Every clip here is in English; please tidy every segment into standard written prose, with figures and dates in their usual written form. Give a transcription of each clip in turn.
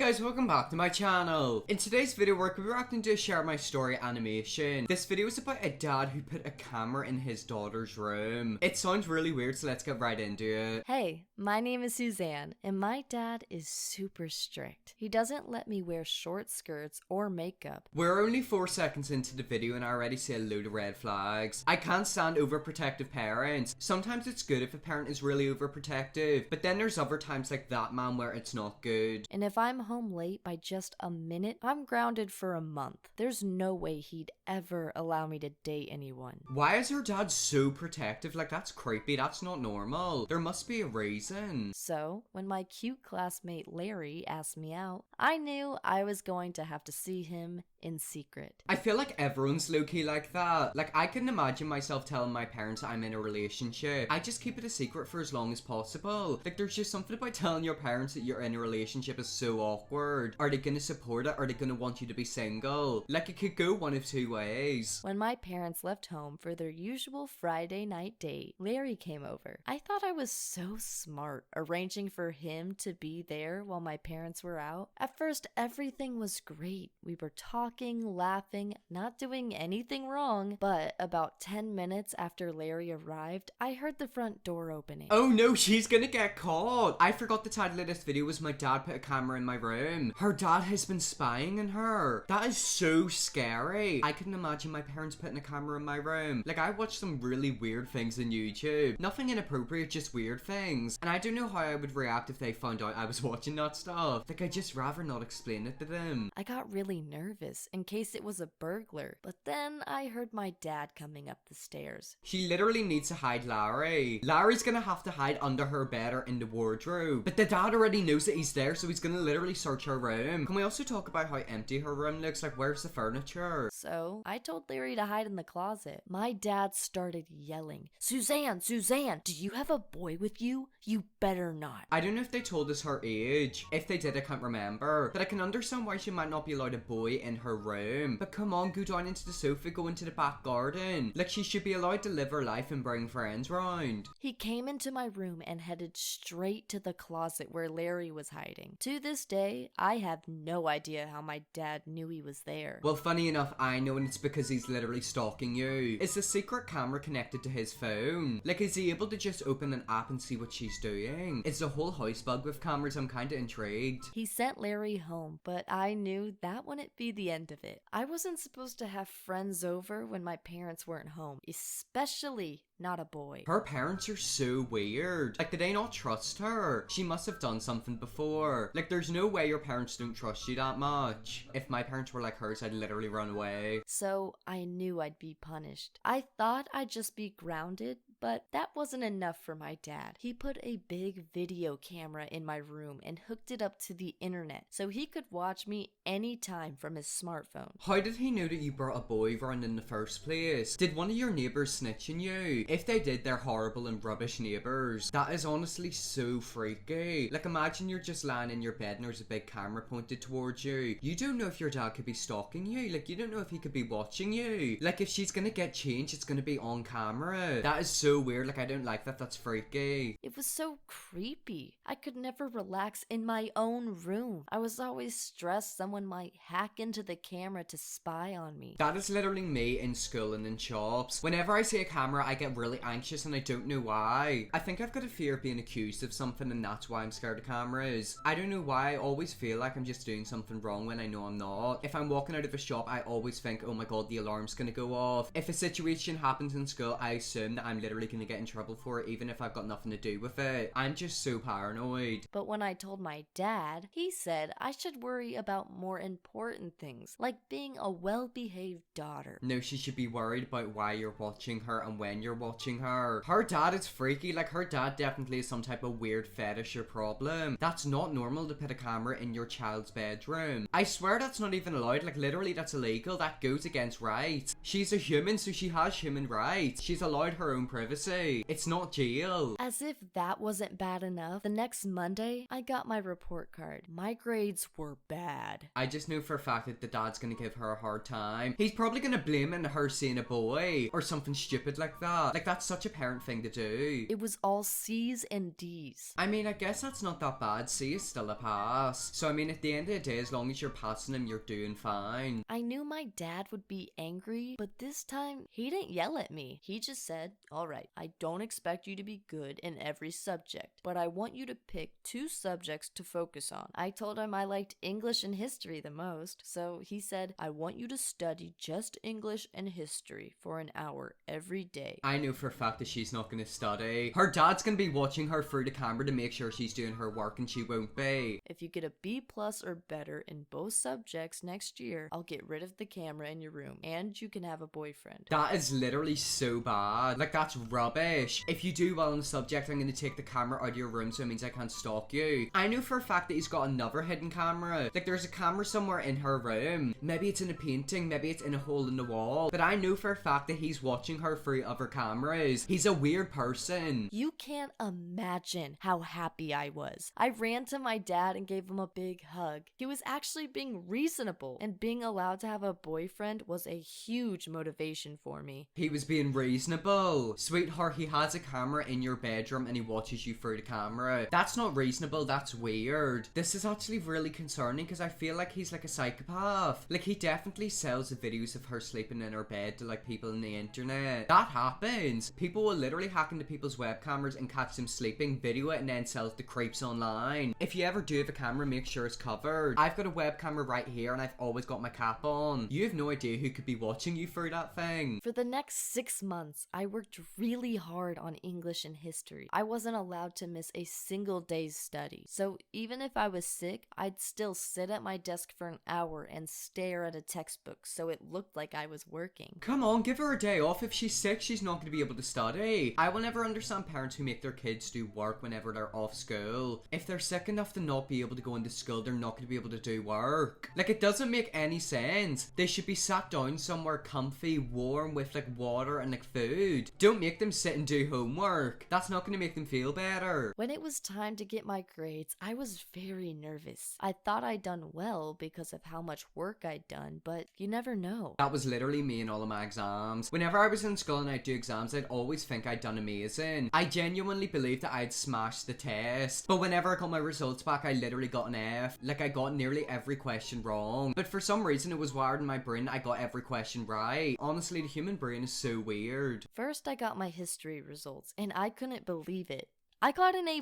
guys, welcome back to my channel. In today's video we're going to be reacting to a Share My Story animation. This video is about a dad who put a camera in his daughter's room. It sounds really weird, so let's get right into it. Hey, my name is Suzanne, and my dad is super strict. He doesn't let me wear short skirts or makeup. We're only 4 seconds into the video and I already see a load of red flags. I can't stand overprotective parents. Sometimes it's good if a parent is really overprotective, but then there's other times like that man where it's not good. And if I'm home late by just a minute, I'm grounded for a month. There's no way he'd ever allow me to date anyone. Why is her dad so protective? Like, that's creepy. That's not normal. There must be a reason. So, when my cute classmate Larry asked me out, I knew I was going to have to see him in secret. I feel like everyone's low-key like that. Like, I couldn't imagine myself telling my parents I'm in a relationship. I just keep it a secret for as long as possible. Like, there's just something about telling your parents that you're in a relationship is so awkward. Are they gonna support it? Are they gonna want you to be single? Like, it could go one of two ways. When my parents left home for their usual Friday night date, Larry came over. I thought I was so smart, arranging for him to be there while my parents were out. At first, everything was great. We were talking, laughing, not doing anything wrong, but about 10 minutes after Larry arrived, I heard the front door opening. Oh no, she's gonna get caught. I forgot the title of this video was my dad put a camera in my room. Her dad has been spying on her. That is so scary. I couldn't imagine my parents putting a camera in my room. Like, I watched some really weird things on YouTube. Nothing inappropriate, just weird things. And I don't know how I would react if they found out I was watching that stuff. Like, I'd just rather not explain it to them. I got really nervous in case it was a burglar, but then I heard my dad coming up the stairs. She literally needs to hide Larry. Larry's gonna have to hide under her bed or in the wardrobe. But the dad already knows that he's there, so he's gonna literally search her room. Can we also talk about how empty her room looks? Like, where's the furniture? So I told Larry to hide in the closet. My dad started yelling, Suzanne, Suzanne, do you have a boy with you? You better not. I don't know if they told us her age. If they did, I can't remember. But I can understand why she might not be allowed a boy in her room. But come on, go down into the sofa, go into the back garden. Like, she should be allowed to live her life and bring friends round. He came into my room and headed straight to the closet where Larry was hiding. To this day, I have no idea how my dad knew he was there. Well, funny enough, I know, and it's because he's literally stalking you. Is the secret camera connected to his phone? Like, is he able to just open an app and see what she's doing? Is the whole house bugged with cameras? I'm kinda intrigued. He sent Larry home, but I knew that wouldn't be the end of it. I wasn't supposed to have friends over when my parents weren't home, especially not a boy. Her parents are so weird. Like, did they not trust her? She must have done something before. Like, there's no way your parents don't trust you that much. If my parents were like hers, I'd literally run away. So I knew I'd be punished. I thought I'd just be grounded, but that wasn't enough for my dad. He put a big video camera in my room and hooked it up to the internet so he could watch me anytime from his smartphone. How did he know that you brought a boy around in the first place? Did one of your neighbors snitch on you? If they did, they're horrible and rubbish neighbors. That is honestly so freaky. Like, imagine you're just lying in your bed and there's a big camera pointed towards you. You don't know if your dad could be stalking you. Like, you don't know if he could be watching you. Like, if she's gonna get changed, it's gonna be on camera. That is so weird. Like, I don't like that. That's freaky. It was so creepy. I could never relax in my own room. I was always stressed someone might hack into the camera to spy on me. That is literally me in school and in shops. Whenever I see a camera, I get really anxious and I don't know why. I think I've got a fear of being accused of something and that's why I'm scared of cameras. I don't know why. I always feel like I'm just doing something wrong when I know I'm not. If I'm walking out of a shop, I always think, oh my god, the alarm's gonna go off. If a situation happens in school, I assume that I'm literally gonna get in trouble for it even if I've got nothing to do with it. I'm just so paranoid. But when I told my dad, he said I should worry about more important things, like being a well-behaved daughter. No, she should be worried about why you're watching her and when you're watching her. Her dad is freaky. Like, her dad definitely has some type of weird fetish or problem. That's not normal to put a camera in your child's bedroom. I swear that's not even allowed. Like, literally that's illegal. That goes against rights. She's a human, so she has human rights. She's allowed her own privacy. privacy. It's not jail. As if that wasn't bad enough, the next Monday, I got my report card. My grades were bad. I just knew for a fact that the dad's gonna give her a hard time. He's probably gonna blame it on her seeing a boy or something stupid like that. Like, that's such a parent thing to do. It was all C's and D's. I mean, I guess that's not that bad. C is still a pass. So, I mean, at the end of the day, as long as you're passing him, you're doing fine. I knew my dad would be angry, but this time he didn't yell at me. He just said, "Alright, I don't expect you to be good in every subject, but I want you to pick 2 subjects to focus on." I told him I liked English and history the most, so he said, "I want you to study just English and history for an hour every day." I know for a fact that she's not going to study. Her dad's going to be watching her through the camera to make sure she's doing her work, and she won't be. If you get a B+ or better in both subjects next year, I'll get rid of the camera in your room, and you can have a boyfriend. That is literally so bad. Like, that's rubbish. If you do well on the subject, I'm going to take the camera out of your room so it means I can't stalk you. I know for a fact that he's got another hidden camera. Like, there's a camera somewhere in her room. Maybe it's in a painting, maybe it's in a hole in the wall. But I know for a fact that he's watching her through other cameras. He's a weird person. You can't imagine how happy I was. I ran to my dad and gave him a big hug. He was actually being reasonable, and being allowed to have a boyfriend was a huge motivation for me. He was being reasonable. Sweetheart, he has a camera in your bedroom and he watches you through the camera. That's not reasonable, that's weird. This is actually really concerning because I feel like he's like a psychopath. Like, he definitely sells the videos of her sleeping in her bed to like people on the internet. That happens. People will literally hack into people's web cameras and catch them sleeping, video it, and then sell it to creeps online. If you ever do have a camera, make sure it's covered. I've got a web camera right here and I've always got my cap on. You have no idea who could be watching you through that thing. For the next 6 months, I worked really hard on English and history. I wasn't allowed to miss a single day's study. So even if I was sick, I'd still sit at my desk for an hour and stare at a textbook so it looked like I was working. Come on, give her a day off. If she's sick, she's not going to be able to study. I will never understand parents who make their kids do work whenever they're off school. If they're sick enough to not be able to go into school, they're not going to be able to do work. Like, it doesn't make any sense. They should be sat down somewhere comfy, warm, with like water and like food. Don't make them sit and do homework. That's not going to make them feel better. When it was time to get my grades, I was very nervous. I thought I'd done well because of how much work I'd done, but you never know. That was literally me in all of my exams. Whenever I was in school and I'd do exams, I'd always think I'd done amazing. I genuinely believed that I'd smashed the test. But whenever I got my results back, I literally got an F. Like, I got nearly every question wrong. But for some reason, it was wired in my brain I got every question right. Honestly, the human brain is so weird. First, I got my history results, and I couldn't believe it. I got an A+.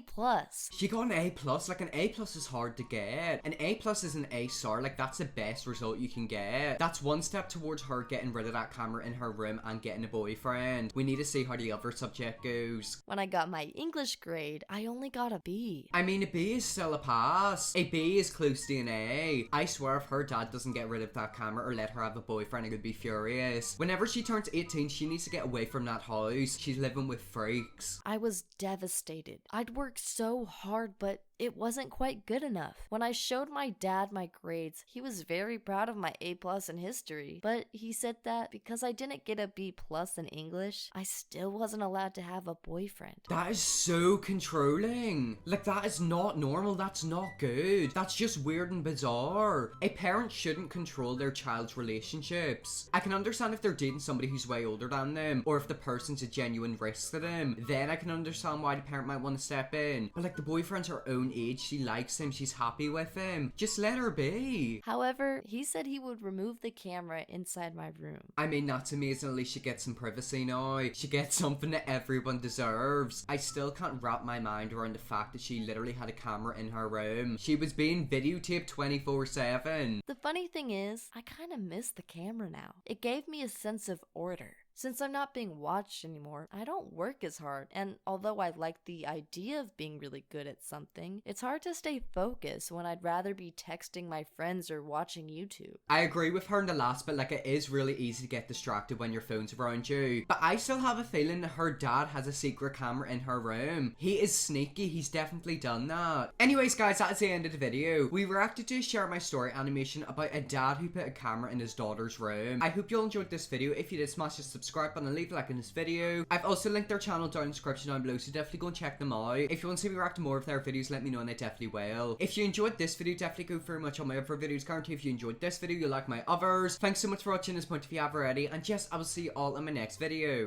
She got an A+. Like, an A+ is hard to get. An A+ is an A star. Like, that's the best result you can get. That's one step towards her getting rid of that camera in her room and getting a boyfriend. We need to see how the other subject goes. When I got my English grade, I only got a B. I mean, a B is still a pass. A B is close to an A. I swear if her dad doesn't get rid of that camera or let her have a boyfriend, I could be furious. Whenever she turns 18, she needs to get away from that house. She's living with freaks. I was devastated. I'd worked so hard, but it wasn't quite good enough. When I showed my dad my grades, he was very proud of my A+ in history, but he said that because I didn't get a B+ in English, I still wasn't allowed to have a boyfriend. That is so controlling. Like, that is not normal. That's not good. That's just weird and bizarre. A parent shouldn't control their child's relationships. I can understand if they're dating somebody who's way older than them, or if the person's a genuine risk to them. Then I can understand why the parent might want to step in. But like, the boyfriend's her own age, she likes him, she's happy with him. Just let her be. However, he said he would remove the camera inside my room. I mean, that's amazing. At least she gets some privacy now. She gets something that everyone deserves. I still can't wrap my mind around the fact that she literally had a camera in her room. She was being videotaped 24/7. The funny thing is, I kind of miss the camera now. It gave me a sense of order. Since I'm not being watched anymore, I don't work as hard, and although I like the idea of being really good at something, it's hard to stay focused when I'd rather be texting my friends or watching YouTube. I agree with her in the last bit, like, it is really easy to get distracted when your phone's around you. But I still have a feeling that her dad has a secret camera in her room. He is sneaky, he's definitely done that. Anyways guys, that is the end of the video. We reacted to a Share My Story animation about a dad who put a camera in his daughter's room. I hope you all enjoyed this video. If you did, smash the subscribe subscribe button and leave a like in this video. I've also linked their channel down in the description down below, so definitely go and check them out. If you want to see me react to more of their videos, let me know and I definitely will. If you enjoyed this video, definitely go very much on my other videos. Guarantee if you enjoyed this video, you'll like my others. Thanks so much for watching this point if you have already, and yes, I will see you all in my next video.